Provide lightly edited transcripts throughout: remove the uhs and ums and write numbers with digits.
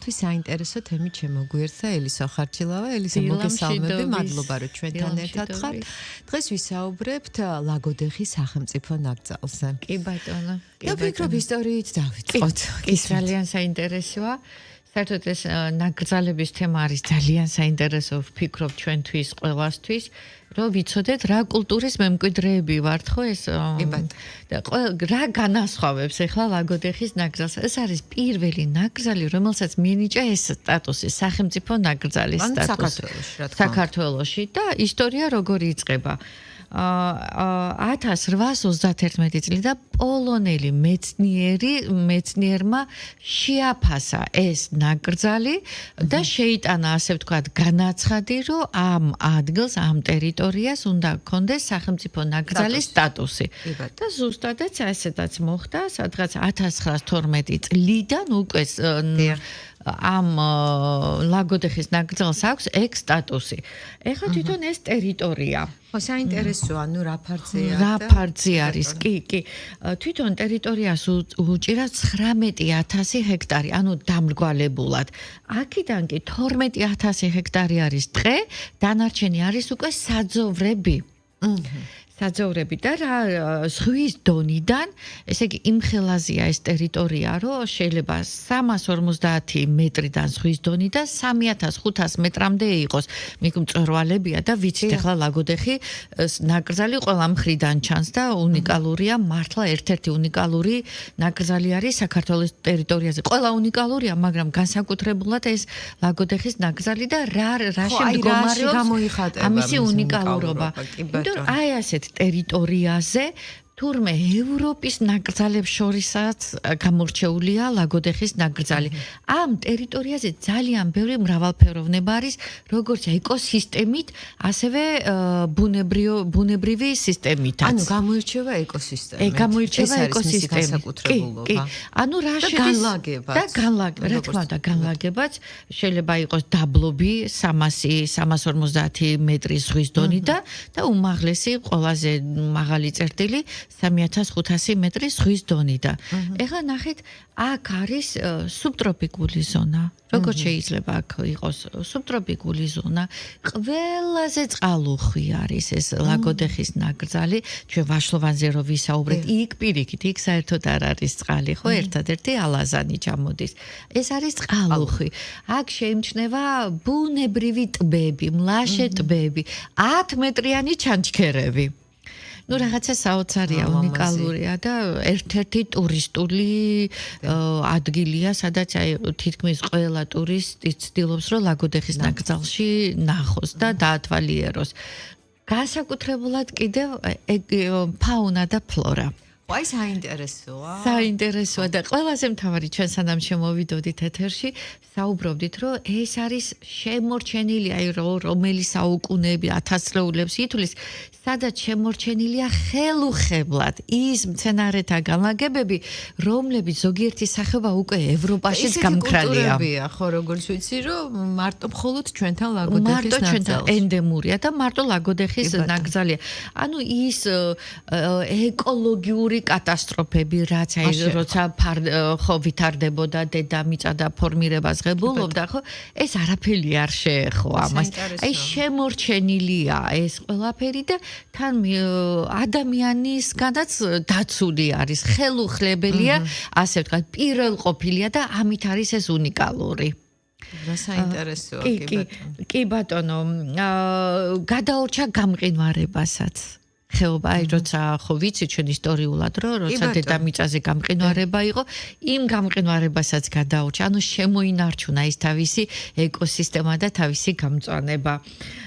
თუ საინტერესო თემი შემოგვიერთდა ელისო ხარჩილავა, ელისო მოგესალმები, მადლობა რომ ჩვენთან ერთად ხართ. დღეს ვისაუბრებთ ლაგოდეხის სახელმწიფო ნაკრძალზე. კი ბატონო. და ვფიქრობ ისტორიით დავიწყოთ. ის ძალიან საინტერესოა. საერთოდ ეს ნაკრძალების თემა არის ძალიან საინტერესო, ვფიქრობ ჩვენთვის, ყველასთვის. რომ ვიცოდეთ რა კულტურის მემკვიდრეები ვართ ხო ეს და რა განასხვავებს ახლა ლაგოდეხის ნაკრძალს ეს არის პირველი ნაკრძალი რომელსაც მიენიჭა ეს სტატუსი სახელმწიფო ნაკრძალის სტატუსი საქართველოში და ისტორია როგორი იწყება 1831 წლიდან პოლონელი მეცნიერმა შეაფასა ეს ნაკრძალი და შეიტანა ასე ვთქვათ განაცხადი რომ ამ ადგილს ამ ტერიტორიას უნდა ჰქონდეს სახელმწიფო ნაკრძალის სტატუსი და ზუსტადაც ასეთაც მოხდა სადღაც 1912 წლიდან უკვე ამ ლაგოდეხის ნაკრძალს აქვს ეგ სტატუსი. ეხლა თვითონ ეს ტერიტორია. ხო, საინტერესოა, ნუ რა ფარგზეა? რა ფარგზე არის? კი. თვითონ ტერიტორიას უჭირავს 19,000 ჰექტარი, ანუ დამრგვალებულად. აქედან კი 12,000 ჰექტარი არის ტყე, დანარჩენი არის უკვე საძოვრები. საძოვრები და რა ზღვის დონიდან, ესე იგი იმ ხელაზეა ეს ტერიტორია, რომ შეიძლება 350 მეტრიდან ზღვის დონიდან 3500 მეტრამდე იყოს. მიგ მწვერვალებია და ვიცით ახლა ლაგოდეხი ნაკრძალი ყველა მხრიდან ჩანს და უნიკალურია, მართლა ერთ-ერთი უნიკალური ნაკრძალი არის საქართველოს ტერიტორიაზე. ყველა უნიკალურია, მაგრამ განსაკუთრებულად ეს ლაგოდეხის ნაკრძალი და რაში მდგომარეობს ამისი უნიკალურობა. იმიტომ აი ასეთ ტერიტორიაზე თურმე ევროპის ნაკრძალებს შორისაც გამორჩეულია ლაგოდეხის ნაკრძალი. ამ ტერიტორიაზე ძალიან ბევრი მრავალფეროვნება არის, როგორც ეკოსისტემით, ასევე ბუნებრივი სისტემითაც. ანუ გამოირჩევა ეკოსისტემით. გამოირჩევა ეკოსისტემით. კი. ანუ რა შედის და განლაგებაც შეიძლება იყოს დაბლობი 350 მეტრის ზღვის დონიდან და უმაღლესი ყველაზე მაღალი წერტილი 3500 მეტრის ზღვის დონიდან. ეხლა ნახეთ, აქ არის სუბტროპიკული ზონა. როგორც შეიძლება აქ იყოს სუბტროპიკული ზონა, ყველაზე წყალუხვი არის ეს ლაგოდეხის ნაკრძალი. ჩვენ ვაშლოვანზე რო ვისაუბრეთ, იქ პირიქით, იქ საერთოდ არ არის წყალი, ხო, ერთადერთი ალაზანი ჩამოდის. ეს არის წყალუხვი. აქ შეიმჩნევა ბუნებრივი ტბები, მლაშე ტბები, 10 მეტრიანი ჩანჩქერები. ну რაღაცა საოცარია, უნიკალურია და ერთ-ერთი ტურისტული ადგილია, სადაც აი თითქმის ყველა ტურისტი ცდილობს, რომ ლაგოდეხის ნაკრძალში ნახოს და დაათვალიეროს. განსაკუთრებულად კიდევ ფაუნა და ფლორა. აი საინტერესოა. საინტერესოა და ყველაზე მთავარი ჩვენ სანამ შემოვიდოდით ეთერში, საუბრობდით, რომ ეს არის შემორჩენილი, აი რომელი საუკუნეები, 1000 წლეულებს ითვლის, სადაც შემორჩენილია ხელუხებლად ის მცენარეთა განლაგებები, რომლებიც ზოგიერთი სახეობა უკვე ევროპაშიც გამქრალია. ხო, როგორც ვიცი, რომ მარტო მხოლოდ ჩვენთან ლაგოდეხის ნაკრძალს. მარტო ჩვენთან ენდემურია და მარტო ლაგოდეხის ნაკრძალია. ანუ ის ეკოლოგიური კატასტროფები, რაც აი როცა ხო ვითარდებოდა დედამიწა და ფორმირებას ღებულობდა, ხო, ეს არაფერი არ შეეხო ამას. აი შემორჩენილია ეს ყველაფერი და თან ადამიანისგანაც დაცული არის, ხელუხლებელია, ასე ვთქვათ, პირველყოფილია და ამით არის ეს უნიკალური. რა საინტერესოა, კი ბატონო, გადაურჩა გამყინვარებასაც. ხეობა, აი როცა ხო ვიცი ჩვენ ისტორიულად რომ როცა დედამიწაზე გამყინვარება იყო, იმ გამყინვარებასაც გადაურჩა, ანუ შემოინარჩუნა ის თავისი ეკოსისტემა და თავისი გამწვანება.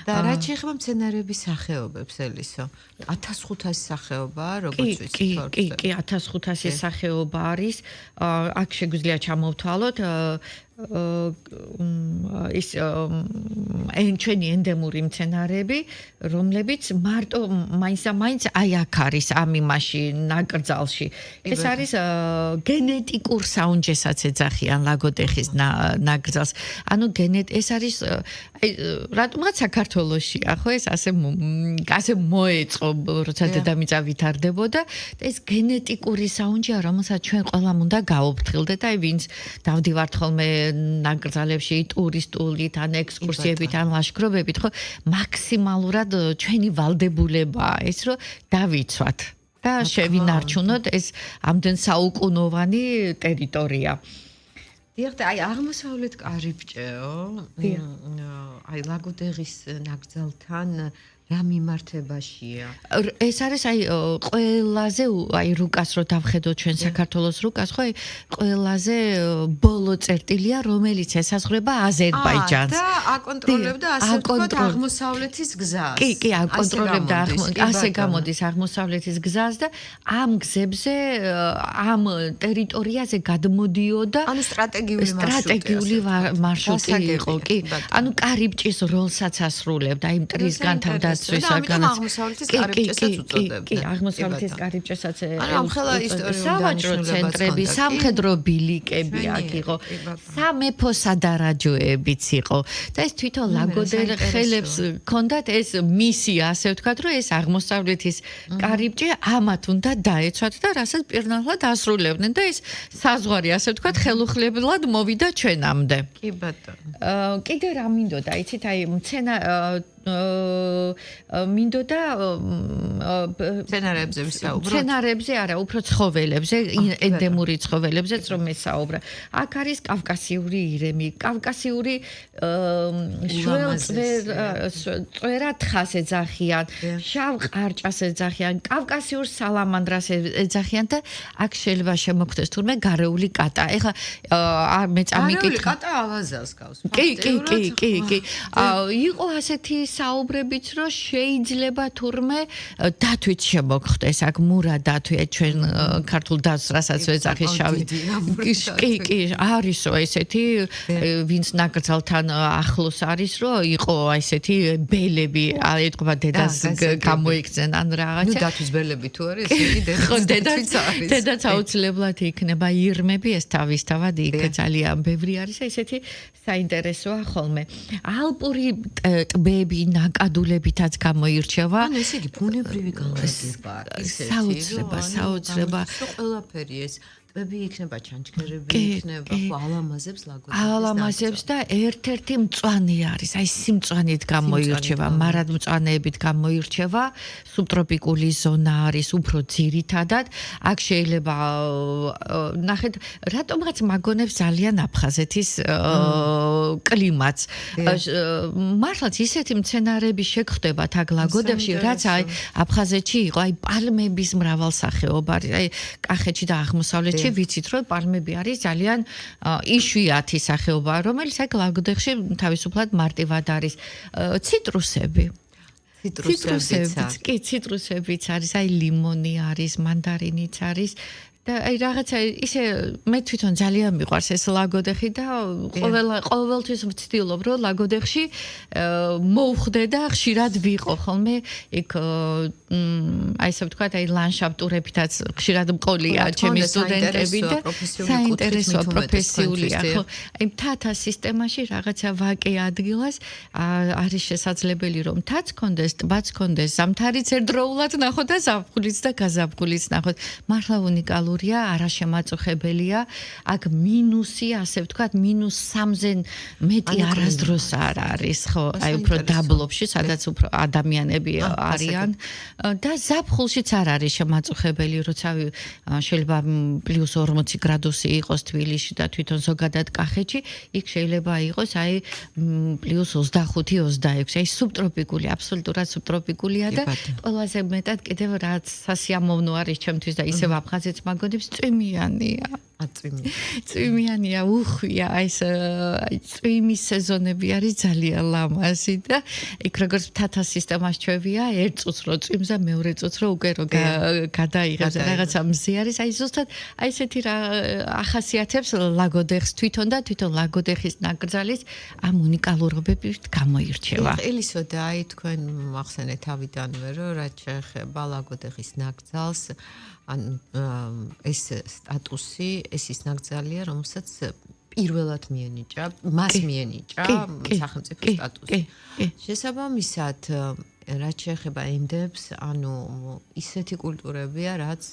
და რა შეეხება მცენარეების სახეობებს, ელისო? 1500 სახეობაა, როგორც ვიცი. კი, 1500 სახეობა არის. აქ შეგვიძლია ჩამოვთვალოთ ის ჩვენი ენდემური მცენარეები, რომლებიც მარტო მაინც აი აქ არის ამ იმაში ნაკრძალში. ეს არის გენეტიკურ საუნჯესაც ეძახიან ლაგოდეხის ნაკრძალს. ანუ ეს არის რატომღაც საქართველოსია, ხო ეს ასე მოეწყო, როცა დედამიწა ვითარდებოდა და ეს გენეტიკური საუნჯეა, რომელსაც ჩვენ ყველამ უნდა გავუფრთხილდეთ. აი ვინც დავდივართ ხოლმე ნაკრძალებში ტურისტულით ან ექსკურსიებით ან ლაშქრობებით, ხო, მაქსიმალურად ჩვენი ვალდებულებაა ეს, რომ დავიცვათ და შევინარჩუნოთ ეს ამდენ საუკუნოვანი ტერიტორია. დიახ, აი აღმოსავლეთ კარიბჭეო. აი ლაგოდეხის ნაკრძალთან რა მიმართებაშია? ეს არის აი ყველაზე აი რუკას რო დავხედოთ ჩვენ საქართველოს რუკას, ხო, აი ყველაზე ბოლო წერტილია, რომელიც ესაზღვრება აზერბაიჯანს. და აკონტროლებდა ასე ვთქვათ აღმოსავლეთის გზას. კი, აკონტროლებდა ასე გამოდის აღმოსავლეთის გზას და ამ გზებზე, ამ ტერიტორიაზე გადმოდიოდა ანუ სტრატეგიული მარშრუტი იყო, კი. ანუ კარიბჭის როლსაც ასრულებდა იმ მტრისგან თავდაცვისაგან. ამიტომ აღმოსავლეთის კარიბჭესაც უწოდებდა. კი, აღმოსავლეთის კარიბჭესაც ამხელა ისტორიული სავაჭრო ცენტრები, სამხედრო ბილიკები აქ იყო. სამეფო სადარაჯოებიც იყო. და ეს თვითონ ლაგოდეხელებს ჰქონდათ ეს მისია, ასე ვთქვათ, რომ ეს აღმოსავლეთის კარიბჭე ამათ უნდა დაეცვათ და რასაც პირნაირად ასრულებდნენ და ეს საზღვარი, ასე ვთქვათ, ხელუხლებლად მოვიდა ჩვენამდე. კი ბატონო. კიდე რა მინდოდა, იცით, აი მინდოდა მცენარეებზე ვისაუბროთ. მცენარეებზე არა, უფრო ცხოველებზე, ენდემური ცხოველებზეც რომ მესაუბრა. აქ არის კავკასიური ირემი, კავკასიური წვერა თხას ეძახიან, შავ ყარჭას ეძახიან, კავკასიურ სალამანდრას ეძახიან და აქ შეიძლება შემოგხვდეს თურმე გარეული კატა. ეხლა მე წამიკითხა. გარეული კატა ავაზას გავს. კი. იყო ასეთი საუბრებიც, რომ შეიძლება თურმე დათვით შემოგხვდეს აქ მურა დათვი ჩვენ ქართულ დათვს რასაც ვეძახის შავი. კი, არისო ესეთი ვინც ნაკრძალთან ახლოს არის, რომ იყო ესეთი ბელები, ეთქვა დედას გამოიქცენ ან რაღაცა. ნუ დათვის ბელები თუ არის, იგი დედაც არის. დედაც აუცილებლად იქნება ირმები, ეს თავისთავად იქ ძალიან ბევრი არის, ესეთი საინტერესოა ხოლმე. ალპური ტბები ნაკადულებითაც გამოირჩევა. ანუ ესე იგი ბუნებრივი განლაგება ისეთი. საოცრება. ყველაფერი ეს ტბები იქნება, ჩანჩქერები იქნება, ხო ალამაზებს ლაგოდეხის. ალამაზებს და ერთ-ერთი მწვანე არის, აი სიმწვანით გამოირჩევა, მარადმწვანეებით გამოირჩევა. სუბტროპიკული ზონა არის უფრო ძირითადად. აქ შეიძლება ნახეთ, რატომღაც მაგონებს ძალიან აფხაზეთის კლიმატს. მართლაც ისეთი მცენარეები შეგხვდებათ აქ ლაგოდეხში, რაც აი აფხაზეთში იყო, აი პალმების მრავალსახეობა არის, აი კახეთში და აღმოსავლეთში ვიცით, რომ პალმები არის ძალიან იშვიათი სახეობა, რომელიც აქ ლაგოდეხში თავისუფლად მარტივად არის. ციტრუსები. ციტრუსებიც არის, აი ლიმონი არის, მანდარინიც არის. და აი რაღაცა ისე მე თვითონ ძალიან მიყვარს ეს ლაგოდეხი და ყოველთვის ვცდილობ რომ ლაგოდეხში მოვხვდე და ხშირად ვიყო ხოლმე იქ აი ესე ვთქვათ აი ლანდშაფტურებითაც ხშირად მყოლია ჩემი სტუდენტები და საინტერესოა პროფესიულია ხო აი მთათა სისტემაში რაღაცა ვაკე ადგილას არის შესაძლებელი რომ მთაც კონდეს ტბაც კონდეს ზამთარიც ერთდროულად ნახო და ზაფხულიც და გაზაფხულიც ნახო მართლა უნიკალური არაშემაწუხებელია აქ მინუსი ასე ვთქვათ -3-ზე მეტი არასდროს არ არის ხო აი უფრო დაბლობში სადაც უფრო ადამიანები არიან და ზაფხულშიც არ არის შემაწუხებელი როცა შეიძლება +40 გრადუსი იყოს თბილისში და თვითონ ზოგადად კახეთში იქ შეიძლება იყოს აი +25-26 აი სუბტროპიკული აბსოლუტურად სუბტროპიკულია და ყველაზე მეტად კიდევ რაც სასიამოვნო არის ჩემთვის და ისევ აფხაზეთს მაგონებს წვიმიანია წვიმიანია უხვია ეს წვიმის სეზონები არის ძალიან ლამაზი და იქ როგორც მთათა სისტემას ჩვევია ერთ წუთს რო წვიმს და მეორე წუთს რო უკვე რო გადაიღებს რაღაცა მზე არის აი ზუსტად აი ესეთი რა ახასიათებს ლაგოდეხს თვითონ და თვითონ ლაგოდეხის ნაკრძალის ამ უნიკალურობებით გამოირჩევა. ელისო და აი თქვენ ახსენეთ თავიდანვე რომ რაც შეეხება ლაგოდეხის ნაკრძალს ან ეს სტატუსი ეს ის ნაკრძალია რომელსაც პირველად მიენიჭა მას მიენიჭა სახელმწიფო სტატუსი. შესაბამისად რაც შეეხება ენდებს, ანუ ისეთი კულტურებია, რაც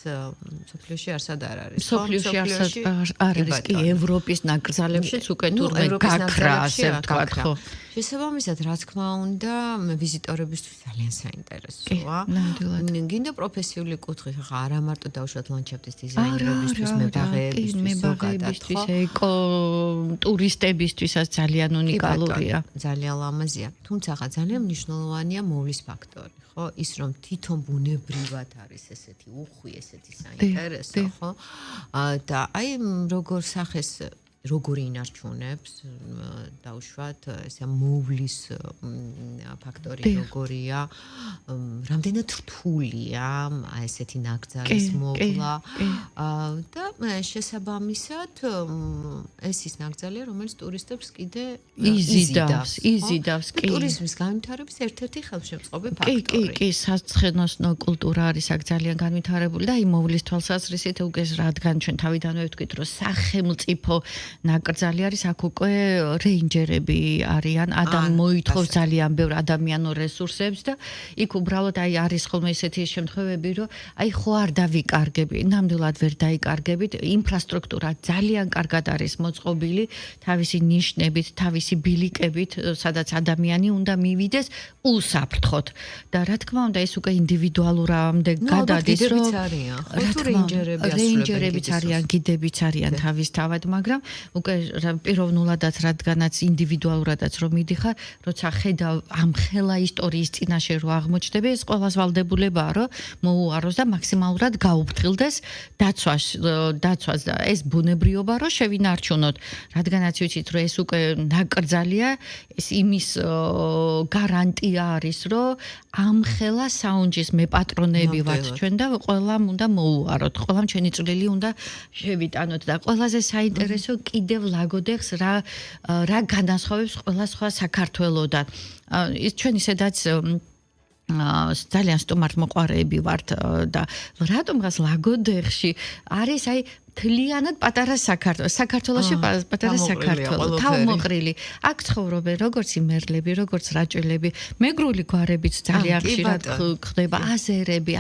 სოფლიოში არსად არ არის. სოფლიოში არსად არ არის, კი, ევროპის ნაკრძალებშიც უკვე თურმე გაქრა, ასე ვთქვათ, ხო. შესაბამისად, რა თქმა უნდა, ვიზიტორებისთვის ძალიან საინტერესოა. გინდა პროფესიული კუთხით, ხა არა მარტო დავუშვათ ლანდშაფტის დიზაინერებისთვის, მებაღეებისთვის, ეკო ტურისტებისთვისაც ძალიან უნიკალურია. ძალიან ლამაზია. თუმცა ხა ძალიან მნიშვნელოვანია მოვლის ფაქტორი, ხო? ის რომ თვითონ ბუნებრივად არის ესეთი უხვი, ესეთი საინტერესო, ხო? და აი როგორ სახეს როგორი ინარჩუნებს დავუშვათ ესე მოვლის ფაქტორი როგორია რამდენად რთულია აი ესეთი ნაკრძალის მოვლა და შესაბამისად ეს ის ნაკრძალია რომელიც ტურისტებს კიდე იზიდავს კი ტურიზმის განვითარების ერთ-ერთი ხელშემწყობი ფაქტორი კი საცხენოსნო კულტურა არის აქ ძალიან განვითარებული და აი მოვლის თვალსაზრისით უკვე რადგან ჩვენ თავიდანვე ვთქვით რომ სახელმწიფო ნაკრძალი არის აქ უკვე რეინჯერები არიან მოითხოვს ძალიან ბევრ ადამიანურ რესურსებს და იქ უბრალოდ აი არის ხოლმე ესეთი შემთხვევები რომ აი ხო არ დავიკარგები ნამდვილად ვერ დაიკარგებით ინფრასტრუქტურა ძალიან კარგად არის მოწყობილი თავისი ნიშნებით თავისი ბილიკებით სადაც ადამიანი უნდა მივიდეს უსაფრთხოდ და რა თქმა უნდა ეს უკვე ინდივიდუალურამდე გადადის რომ რეინჯერებიც არიან გიდებიც არიან თავისთავად მაგრამ უკვე პიროვნულადაც რადგანაც ინდივიდუალურადაც რომ მიდიხარ, როცა ხედავ ამ ხელა ისტორიის წინაშე რო აღმოჩნდები, ეს ყველას ვალდებულებაა, რომ მოუაროს და მაქსიმალურად გაუფრთხილდეს დაცვას და ეს ბუნებრიობა რო შევინარჩუნოთ, რადგანაც ვიცით, რომ ეს უკვე ნაკრძალია, ეს იმის გარანტია არის, რომ ამ ხელა საუნჯის მეპატრონები ვართ ჩვენ და ყველამ უნდა მოუაროთ, ყველამ ჩვენი წვლილი უნდა შევიტანოთ და ყველაზე საინტერესო კიდევ ლაგოდეხს რა განასხვავებს ყველა სხვა საქართველოდან. ის ჩვენ ისედაც ძალიან სტუმართ მოყვარეები ვართ და რატომღაც ლაგოდეხში არის აი თლიანად პატარა საქართველოში პატარა საქართველო თავმოყრილი აქ ცხოვრობენ როგორც იმერლები როგორც რაჭველები მეგრული გვარებიც ძალიან ხშირად ხდება აზერები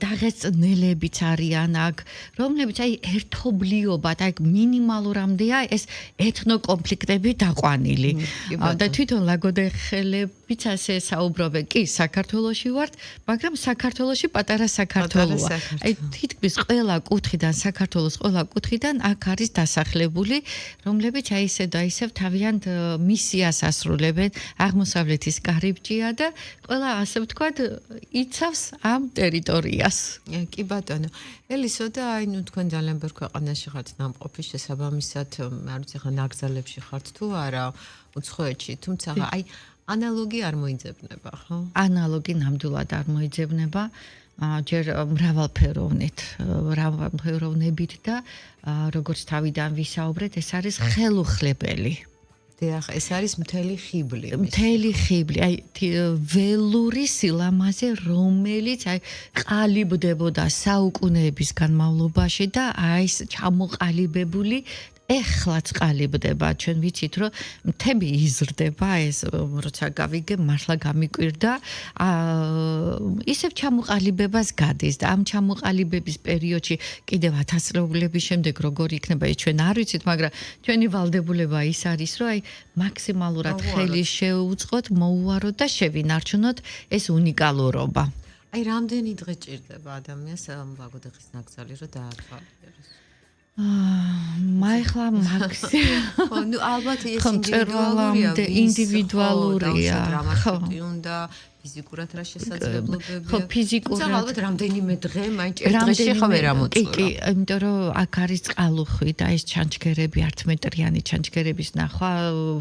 დაღესტნელებიც არიან აქ რომლებიც აი ერთობლიობად აი მინიმალურამდეა ეს ეთნოკონფლიქტები დაყვანილი და თვითონ ლაგოდეხელებიც ასე საუბრობენ კი საქართველოში ვართ მაგრამ საქართველოში პატარა საქართველოა აი თითქმის ყველა კუთხიდან საქართველოს ყველა კუთხიდან აქ არის დასახლებული, რომლებიც აი ესე და ისევ თავიანთ მისიას ასრულებენ. აღმოსავლეთის კარიბჭეა და ყველა ასე ვთქვათ, იცავს ამ ტერიტორიას. კი ბატონო. ელისო და აი ნუ თქვენ ძალიან ბევრ ქვეყანაში ხართ ნამყოფი შესაბამისად, არ ვიცი ხა ნაკრძალებში ხართ თუ არა, უცხოეთში, თუმცა აი ანალოგი არ მოიძებნება, ხო? ანალოგი ნამდვილად არ მოიძებნება. ჯერ მრავალფეროვნებით და როგორც თავიდან ვისაუბრეთ, ეს არის ხელუხლებელი. დიახ, ეს არის მთელი ხიბლი. მთელი ხიბლი, აი ველური სილამაზე, რომელიც აი ყალიბდებოდა საუკუნეების განმავლობაში და აი ეს ჩამოყალიბებული ეხლაც ყალიბდება, ჩვენ ვიცით, რომ მთები იზრდება, ეს როცა გავიგე, მართლა გამიკვირდა, ისევ ჩამოყალიბებას გადის და ამ ჩამოყალიბების პერიოდში კიდევ 1000 წლების შემდეგ როგორ იქნება, ეს ჩვენ არ ვიცით, მაგრამ ჩვენი ვალდებულება ის არის, რომ აი მაქსიმალურად ხელი შეუწყოთ, მოუაროთ და შევინარჩუნოთ ეს უნიკალურობა. აი რამდენი დღე ჭირდება ადამიანს ლაგოდეხის ნაკრძალი რომ დაათვალიეროს? მაიხლა მაქსიმუმ ხო ნუ ალბათ ეს ინდივიდუალურია ხო უნდა ფიზიკურად რა შესაძლებლობებია ხო ფიზიკურად ალბათ რამდენიმე დღე მაინც ერთ დღეში ხო ვერ ამოწურა კი იმიტომ რომ აქ არის წყალუხვი და ეს ჩანჩქერები 10 მეტრიანი ჩანჩქერების ნახვა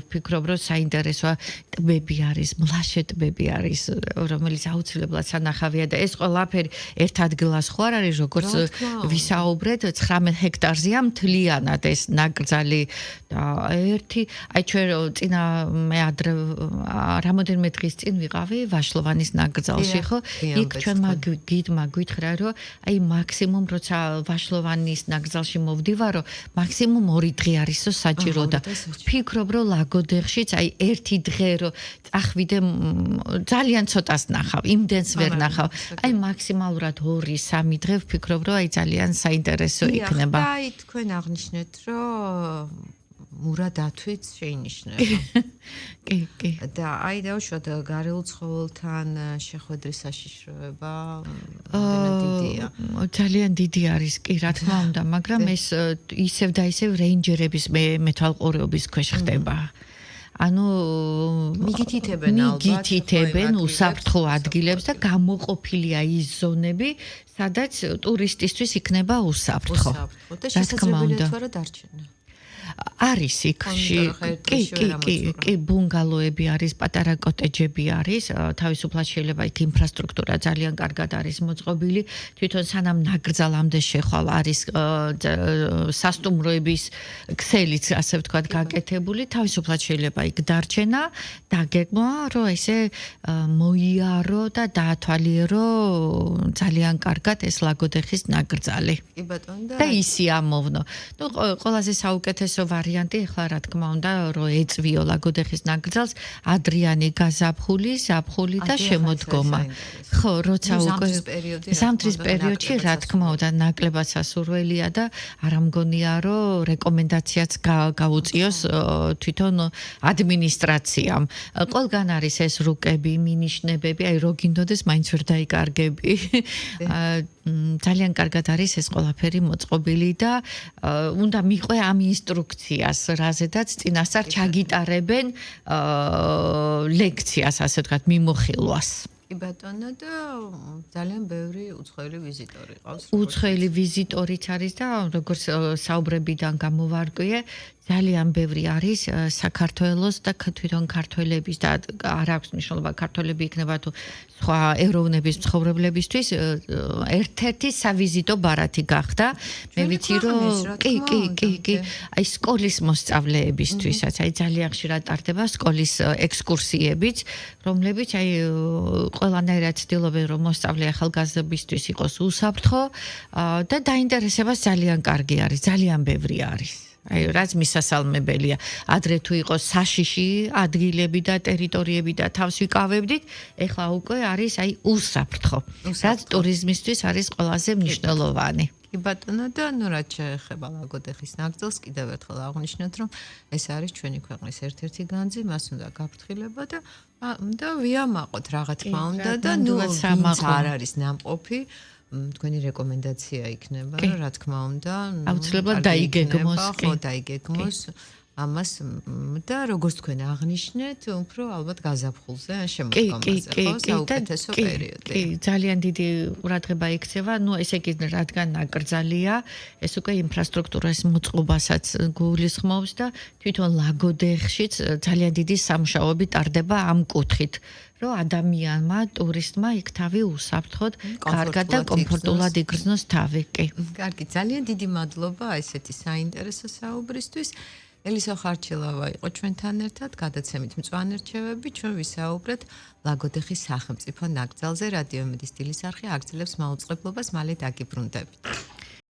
ვფიქრობ რომ საინტერესოა ტბები არის მლაშე ტბები არის რომელიც აუცილებლად სანახავია და ეს ყველაფერი ერთ ადგილას ხო არ არის როგორც ვისაუბრეთ 19 ჰექტარზეა მთლიანად ეს ნაკრძალი და ერთი აი ჩვენ წინა მე ადრე რამოდენიმე დღის წინ ვიყავი ვაშლოვანის ნაკრძალში, ხო? იქ ჩვენმა გიდმა გითხრა, რომ აი მაქსიმუმ როცა ვაშლოვანის ნაკრძალში მოვდივარო, მაქსიმუმ 2 დღე არისო საჭირო და ვფიქრობ, რომ ლაგოდეხშიც აი 1 დღე რომ წახვიდე ძალიან ცოტას ნახავ, იმდენს ვერ ნახავ. აი მაქსიმალურად 2-3 დღე ვფიქრობ, რომ აი ძალიან საინტერესო იქნება. აი თქვენ აღნიშნეთ, რომ მურა დათვით შეინიშნება. კი. და აი დავუშვათ გარეულ ცხოველთან შეხვედრის საშიშროება ძალიან დიდი არის, კი, რა თქმა უნდა, მაგრამ ეს ისევ და ისევ რეინჯერების მეთვალყურეობის ქვეშ ხდება. ანუ მიგითითებენ უსაფრთხო ადგილებს და გამოყოფილია ის ზონები, სადაც ტურისტისთვის იქნება უსაფრთხო. და შესაძლებელია თუ არა დარჩენა. არის იქში კი ბუნგალოები არის, პატარა კოტეჯები არის, თავისუფლად შეიძლება იქ ინფრასტრუქტურა ძალიან კარგად არის მოწყობილი, თვითონ სანამ ნაკრძალამდე შეხვალ არის სასტუმროების ქსელიც, ასე ვთქვათ, გაკეთებული, თავისუფლად შეიძლება იქ დარჩენა, დაგეგმვა, რომ ესე მოიარო და დაათვალიერო ძალიან კარგად ეს ლაგოდეხის ნაკრძალი. კი ბატონო და ისი ამოვნო. ნუ ყველაზე საუკეთესო ვარიანტი ახლა რა თქმა უნდა რომ ეწვიო ლაგოდეხის ნაკრძალს ადრიანი გაზაფხული, ზაფხული და შემოდგომა. ხო, როცა უკვე ზამთრის პერიოდში რა თქმა უნდა ნაკლებად სასურველია და არ ამგონია რომ რეკომენდაციაც გაუწიოს თვითონ ადმინისტრაციამ. ყველგან არის ეს რუკები, მინიშნებები, აი რო გინდოდეს მაინც ვერ დაიკარგები. ძალიან კარგად არის ეს ყველაფერი მოწყობილი და უნდა მიყვე ამ ინსტრუქციას, რაზედაც წინასწარ ჩაგიტარებენ ლექციას, ასე ვთქვათ, მიმოხილვას. კი ბატონო და ძალიან ბევრი უცხოელი ვიზიტორი ყავს. უცხოელი ვიზიტორიც არის და როგორც საუბრებიდან გამოვარკვიე, ძალიან ბევრი არის საქართველოს და თვითონ ქართველების და არ აქვს მნიშვნელობა ქართველები იქნება თუ სხვა ეროვნების მცხოვრებლებისთვის ერთ-ერთი სავიზიტო ბარათი გახდა. მე ვიცი რომ კი, აი სკოლის მოსწავლეებისთვისაც, აი ძალიან ხშირად ტარდება სკოლის ექსკურსიებიც, რომლებიც აი ყველანაირად ცდილობენ რომ მოსწავლე ახალგაზრდებისთვის იყოს უსაფრთხო და დაინტერესებას ძალიან კარგი არის, ძალიან ბევრი არის. აი რაც მისასალმებელია. ადრე თუ იყო საშიში ადგილები და ტერიტორიები და თავს ვიკავებდით, ეხლა უკვე არის აი უსაფრთხო. რაც ტურიზმისთვის არის ყველაზე მნიშვნელოვანი. კი ბატონო და ნუ რაც შეეხება ლაგოდეხის ნაკრძალს, კიდევ ერთხელ აღვნიშნოთ, რომ ეს არის ჩვენი ქვეყნის ერთ-ერთი განძი, მას უნდა გაფრთხილება და ვიამაყოთ რა თქმა უნდა და ნუ ვინც არ არის ნამყოფი თქვენი რეკომენდაცია იქნება, რა თქმა უნდა, აუცილებლად დაიგეგმოს, დაიგეგმოს ამას და როგორც თქვენ აღნიშნეთ, უფრო ალბათ გაზაფხულზე ან შემოდგომაზე, ხო, საუკეთესო პერიოდი. კი, ძალიან დიდი ყურადღება იქცევა, ნუ ესე იგი რადგან ნაკრძალია, ეს უკვე ინფრასტრუქტურას მოწყობასაც გულისხმობს და თვითონ ლაგოდეხშიც ძალიან დიდი სამუშაოები ტარდება ამ კუთხით. რომ ადამიანმა, ტურისტმა იქ თავი უსაფრთხოდ, კარგად და კომფორტულად იგრძნოს თავი. კი. კარგი, ძალიან დიდი მადლობა ესეთი საინტერესო საუბრისთვის. ელისო ხარჩილავა იყო ჩვენთან ერთად, გადაცემით მწვანე-რჩევები, ჩვენ ვისაუბრეთ ლაგოდეხის სახელმწიფო ნაკრძალზე. რადიო იმედის დილის არხი აგრძელებს მაუწყებლობას, მალე დაგიბრუნდებით.